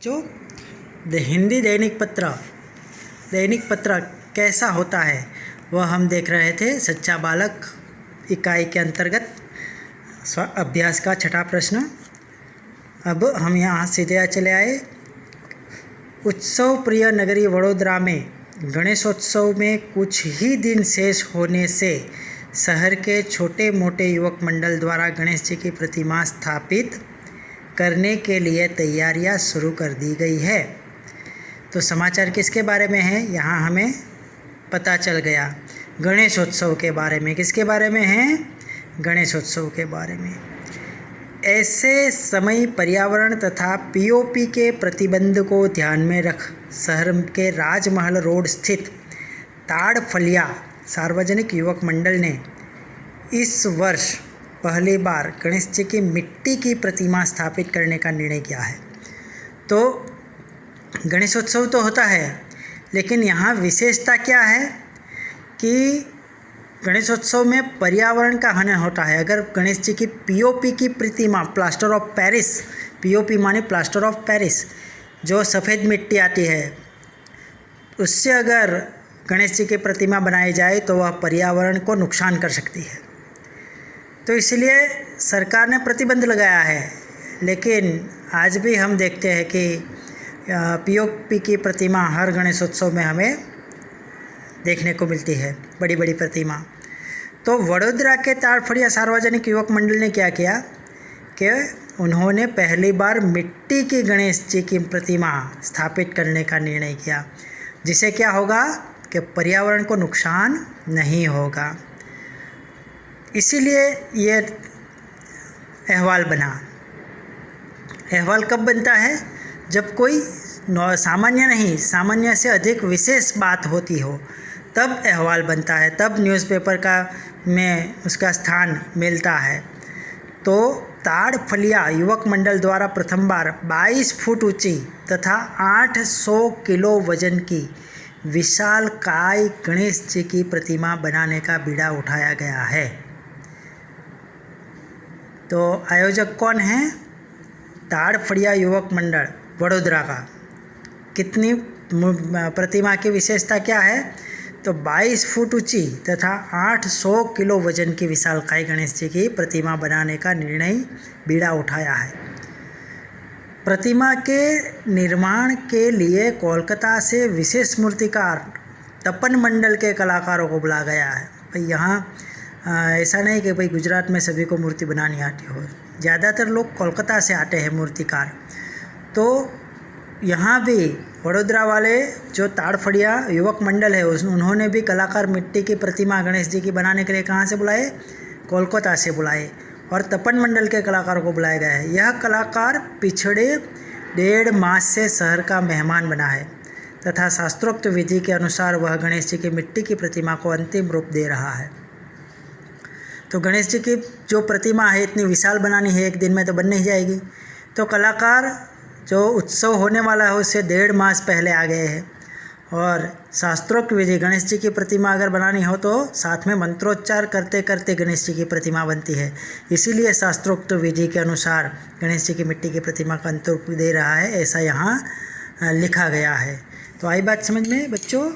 जो हिंदी दैनिक पत्र कैसा होता है वह हम देख रहे थे। सच्चा बालक इकाई के अंतर्गत अभ्यास का छठा प्रश्न। अब हम यहाँ सीधे चले आए। उत्सव प्रिय नगरी वडोदरा में गणेशोत्सव में कुछ ही दिन शेष होने से शहर के छोटे मोटे युवक मंडल द्वारा गणेश जी की प्रतिमा स्थापित करने के लिए तैयारियां शुरू कर दी गई है। तो समाचार किसके बारे में है, यहाँ हमें पता चल गया। गणेशोत्सव के बारे में। किसके बारे में है? गणेशोत्सव के बारे में। ऐसे समय पर्यावरण तथा पीओपी के प्रतिबंध को ध्यान में रख शहर के राजमहल रोड स्थित ताड़फलिया सार्वजनिक युवक मंडल ने इस वर्ष पहली बार गणेश जी की मिट्टी की प्रतिमा स्थापित करने का निर्णय किया है। तो गणेशोत्सव तो होता है, लेकिन यहाँ विशेषता क्या है कि गणेशोत्सव में पर्यावरण का हनन होता है। अगर गणेश जी की पीओपी की प्रतिमा, प्लास्टर ऑफ पेरिस, पीओपी माने प्लास्टर ऑफ पेरिस, जो सफ़ेद मिट्टी आती है, उससे अगर गणेश जी की प्रतिमा बनाई जाए तो वह पर्यावरण को नुकसान कर सकती है। तो इसलिए सरकार ने प्रतिबंध लगाया है। लेकिन आज भी हम देखते हैं कि पीओपी की प्रतिमा हर गणेशोत्सव में हमें देखने को मिलती है, बड़ी बड़ी प्रतिमा। तो वडोदरा के ताड़फलिया सार्वजनिक युवक मंडल ने क्या किया कि उन्होंने पहली बार मिट्टी की गणेश जी की प्रतिमा स्थापित करने का निर्णय किया, जिससे क्या होगा कि पर्यावरण को नुकसान नहीं होगा। इसीलिए ये अहवाल बना। अहवाल कब बनता है? जब कोई सामान्य नहीं, सामान्य से अधिक विशेष बात होती हो, तब अहवाल बनता है, तब न्यूज़पेपर का में उसका स्थान मिलता है। तो ताड़फलिया युवक मंडल द्वारा प्रथम बार 22 फुट ऊंची तथा 800 किलो वजन की विशालकाय गणेश जी की प्रतिमा बनाने का बीड़ा उठाया गया है। तो आयोजक कौन है? ताड़फलिया युवक मंडल वडोदरा का। कितनी प्रतिमा की विशेषता क्या है? तो 22 फुट ऊंची तथा 800 किलो वजन की विशालकाय गणेश जी की प्रतिमा बनाने का निर्णय बीड़ा उठाया है। प्रतिमा के निर्माण के लिए कोलकाता से विशेष मूर्तिकार तपन मंडल के कलाकारों को बुलाया गया है। भाई यहाँ ऐसा नहीं कि भाई गुजरात में सभी को मूर्ति बनानी आती हो, ज़्यादातर लोग कोलकाता से आते हैं मूर्तिकार। तो यहाँ भी वडोदरा वाले जो ताड़फलिया युवक मंडल है उन्होंने भी कलाकार मिट्टी की प्रतिमा गणेश जी की बनाने के लिए कहाँ से बुलाए? कोलकाता से बुलाए। और तपन मंडल के कलाकारों को बुलाया गया है। यह कलाकार पिछड़े 1.5 मास से शहर का मेहमान बना है तथा शास्त्रोक्त विधि के अनुसार वह गणेश जी की मिट्टी की प्रतिमा को अंतिम रूप दे रहा है। तो गणेश जी की जो प्रतिमा है इतनी विशाल बनानी है, एक दिन में तो बन नहीं जाएगी। तो कलाकार जो उत्सव होने वाला है उससे 1.5 मास पहले आ गए हैं। और शास्त्रोक्त विधि, गणेश जी की प्रतिमा अगर बनानी हो तो साथ में मंत्रोच्चार करते करते गणेश जी की प्रतिमा बनती है। इसीलिए शास्त्रोक्त विधि के अनुसार गणेश जी की मिट्टी की प्रतिमा का अंतिम रूप दे रहा है, ऐसा यहाँ लिखा गया है। तो आई बात समझ में बच्चों?